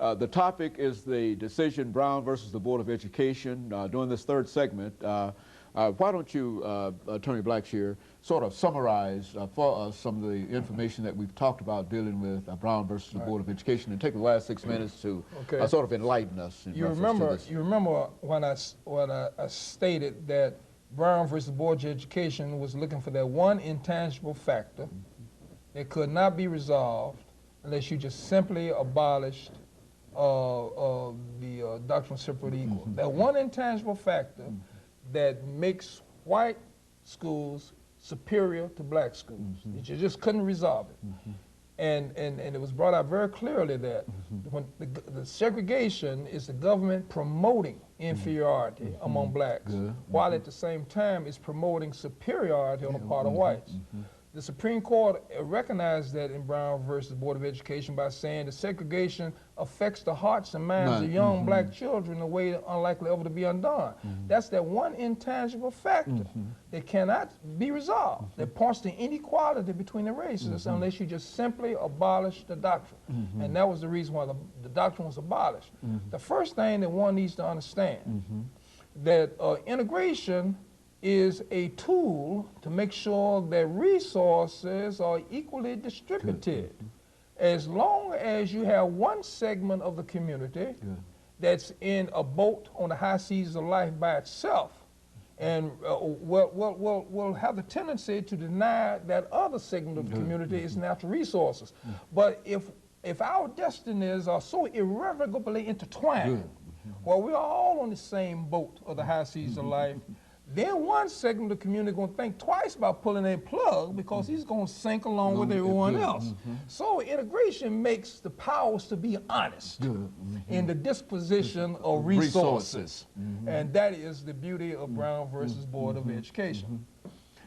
The topic is the decision Brown versus the Board of Education. During this third segment, why don't you, Attorney Blackshear, sort of summarize for us some of the information that we've talked about dealing with Brown versus the Board of Education, and take the last 6 minutes to sort of enlighten us. You remember when I stated that Brown versus the Board of Education was looking for that one intangible factor that could not be resolved unless you just simply abolished the doctrine of separate equal. That one intangible factor that makes white schools superior to black schools. You just couldn't resolve it. And it was brought out very clearly that when the segregation is the government promoting inferiority among blacks, while at the same time it's promoting superiority on the part of whites. The Supreme Court recognized that in Brown versus Board of Education by saying the segregation affects the hearts and minds of young black children in a way unlikely ever to be undone. That's that one intangible factor that cannot be resolved, that points to inequality between the races unless you just simply abolish the doctrine. And that was the reason why the doctrine was abolished. The first thing that one needs to understand that integration is a tool to make sure that resources are equally distributed. As long as you have one segment of the community that's in a boat on the high seas of life by itself, and will have the tendency to deny that other segment of the community its natural resources. But if our destinies are so irrevocably intertwined, well, we're all on the same boat of the high seas of life, then one segment of the community is going to think twice about pulling a plug because he's going to sink along with everyone else. So integration makes the powers to be honest in the disposition of resources. And that is the beauty of Brown versus Board of Education.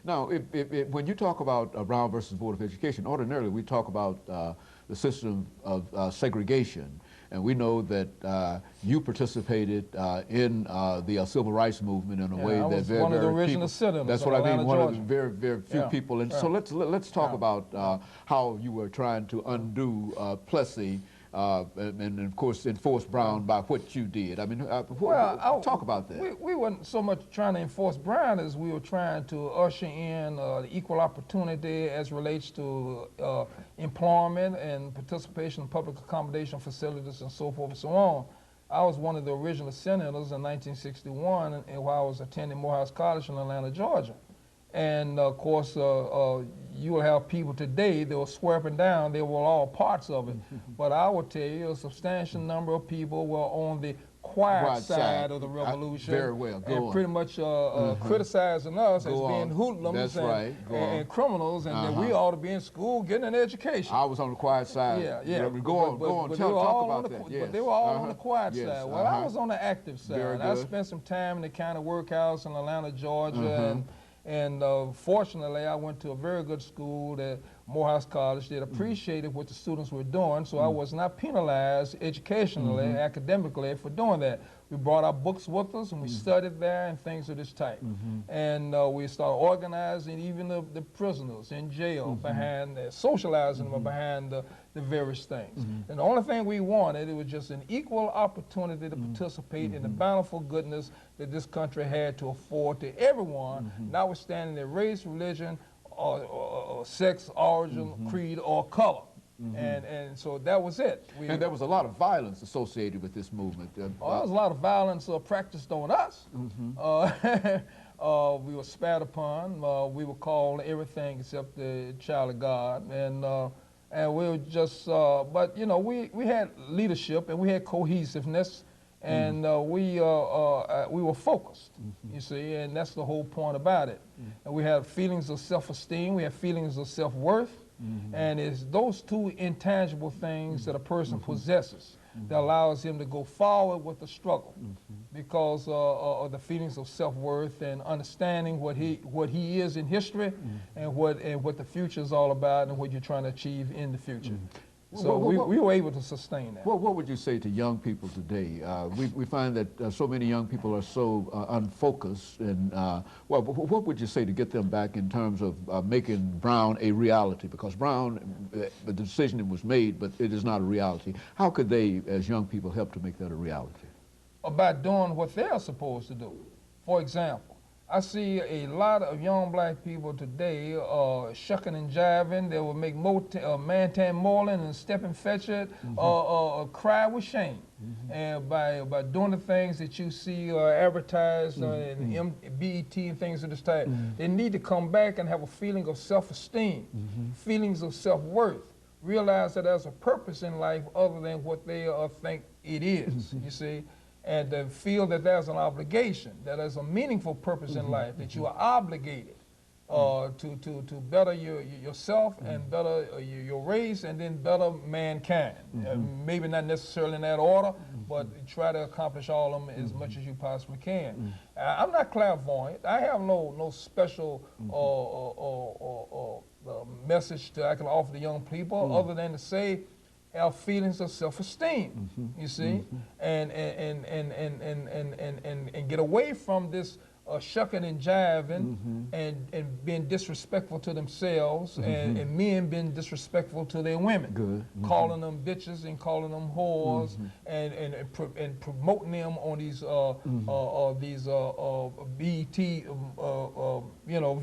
Now, when you talk about Brown versus Board of Education, ordinarily we talk about the system of segregation. And we know that you participated in the civil rights movement in a way that very, one of the very original citizens. That's what I mean. One Georgia. of the very few people. And so let's talk about how you were trying to undo Plessy and of course enforce Brown by what you did. I mean, talk about that. We weren't so much trying to enforce Brown as we were trying to usher in equal opportunity as relates to employment and participation in public accommodation facilities and so forth and so on. I was one of the original senators in 1961 while I was attending Morehouse College in Atlanta, Georgia. And of course, you will have people today that will swear up and down they were all parts of it. But I will tell you, a substantial number of people were on the quiet side of the revolution. Very well. And pretty much criticizing us as being hoodlums and criminals, and that we ought to be in school getting an education. I was on the quiet side. Go on, talk about that. But they were all on the quiet side. Well, I was on the active side. I spent some time in the county workhouse in Atlanta, Georgia, and fortunately, I went to a very good school, that Morehouse College, that appreciated what the students were doing, so I was not penalized educationally, academically for doing that. We brought our books with us and we studied there and things of this type. And we started organizing even the prisoners in jail behind, socializing them behind the various things. And the only thing we wanted, it was just an equal opportunity to participate in the bountiful goodness that this country had to afford to everyone, notwithstanding their race, religion, or sex, origin, creed, or color. And so that was it. And there was a lot of violence associated with this movement. There was a lot of violence practiced on us. We were spat upon. We were called everything except the child of God. And we were just, but you know, we had leadership and we had cohesiveness, and we were focused, you see, and that's the whole point about it. And we had feelings of self-esteem, we had feelings of self-worth, and it's those two intangible things that a person possesses that allows him to go forward with the struggle because of the feelings of self-worth and understanding what he is in history and what the future is all about and what you're trying to achieve in the future. So we were able to sustain that. What would you say to young people today? We find that so many young people are so unfocused, and well, what would you say to get them back in terms of making Brown a reality? Because Brown, the decision was made, but it is not a reality. How could they, as young people, help to make that a reality? About doing what they're supposed to do. For example, I see a lot of young black people today shucking and jiving. They will make man-tan moreland and step and fetch it, cry with shame. And by doing the things that you see advertised in BET and things of this type, they need to come back and have a feeling of self-esteem, feelings of self-worth. Realize that there's a purpose in life other than what they think it is, you see. And to feel that there's an obligation, that there's a meaningful purpose in life, that you are obligated to better yourself and better your race and then better mankind. Maybe not necessarily in that order, but try to accomplish all of them as much as you possibly can. I'm not clairvoyant. I have no special message that I can offer to young people other than to say, have feelings of self-esteem, you see, and get away from this shucking and jiving and being disrespectful to themselves and men being disrespectful to their women, calling them bitches and calling them whores and promoting them on these BET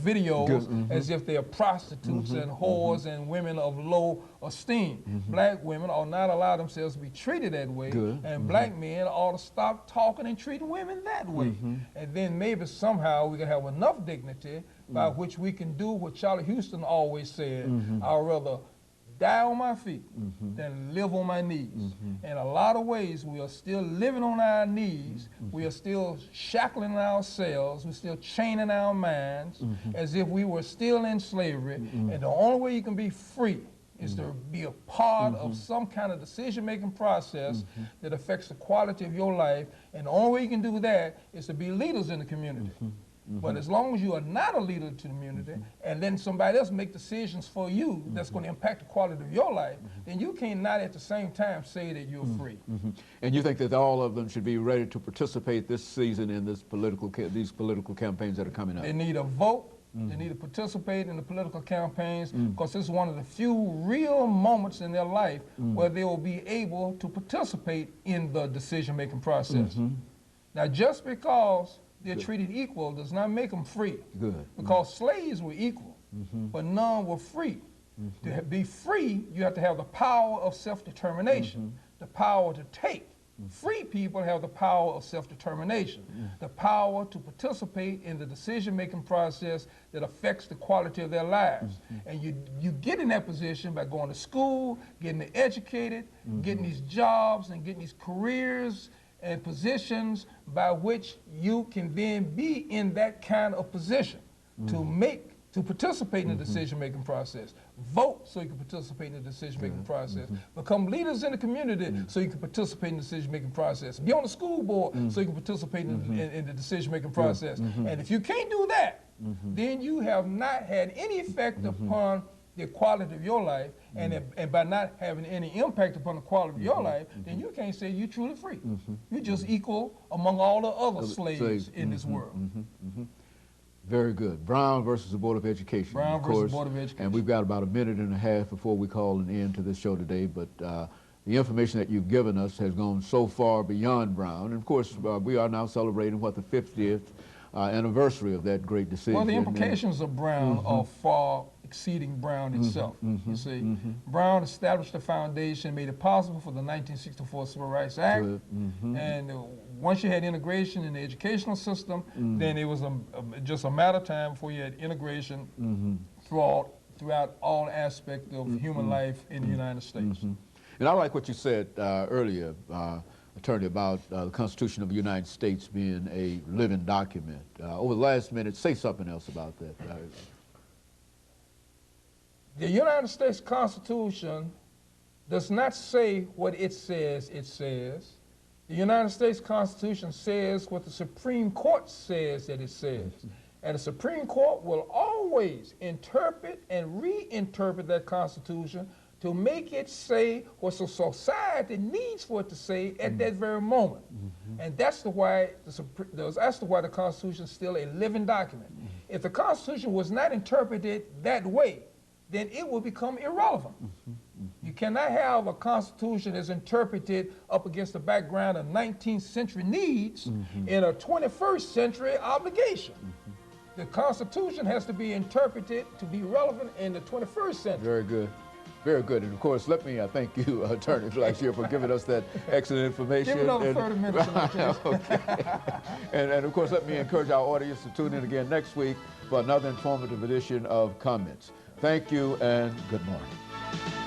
videos as if they are prostitutes and whores and women of low esteem. Black women ought not allow themselves to be treated that way, and black men ought to stop talking and treating women that way. And then maybe somehow we can have enough dignity by which we can do what Charlie Houston always said, I'd rather die on my feet than live on my knees. In a lot of ways, we are still living on our knees. We are still shackling ourselves. We're still chaining our minds as if we were still in slavery. And the only way you can be free is to be a part of some kind of decision-making process that affects the quality of your life. And the only way you can do that is to be leaders in the community. But as long as you are not a leader to the community and then somebody else make decisions for you that's going to impact the quality of your life, then you cannot at the same time say that you're free. And you think that all of them should be ready to participate this season in these political campaigns that are coming up? They need a vote. They need to participate in the political campaigns because this is one of the few real moments in their life where they will be able to participate in the decision-making process. Now, just because they're treated equal does not make them free. Because slaves were equal, but none were free. To be free, you have to have the power of self-determination, the power to take. Free people have the power of self-determination, the power to participate in the decision-making process that affects the quality of their lives. And you get in that position by going to school, getting educated, getting these jobs and getting these careers and positions by which you can then be in that kind of position to participate in the decision-making process. Vote so you can participate in the decision-making process. Become leaders in the community so you can participate in the decision-making process. Be on the school board so you can participate in the decision-making process. And if you can't do that, then you have not had any effect upon the quality of your life, and by not having any impact upon the quality of your life, then you can't say you're truly free. You're just equal among all the other slaves in this world. Very good. Brown versus the Board of Education. Brown versus the Board of Education. And we've got about a minute and a half before we call an end to this show today, but the information that you've given us has gone so far beyond Brown. And of course, we are now celebrating, what, the 50th anniversary of that great decision. Well, the implications of Brown are far exceeding Brown itself, you see. Brown established the foundation, made it possible for the 1964 Civil Rights Act, and once you had integration in the educational system, then it was just a matter of time before you had integration throughout all aspects of human life in the United States. And I like what you said earlier, Attorney, about the Constitution of the United States being a living document. Over the last minute, say something else about that. The United States Constitution does not say what it says it says. The United States Constitution says what the Supreme Court says that it says. And the Supreme Court will always interpret and reinterpret that Constitution to make it say what the society needs for it to say at that very moment. And that's why the Constitution is still a living document. If the Constitution was not interpreted that way, then it will become irrelevant. You cannot have a Constitution that's interpreted up against the background of 19th century needs in a 21st century obligation. The Constitution has to be interpreted to be relevant in the 21st century. Very good. Very good. And of course, let me thank you, Attorney Blackshear, for giving us that excellent information. Give me another 30 minutes. Okay. And of course, let me encourage our audience to tune in again next week for another informative edition of Comments. Thank you and good morning.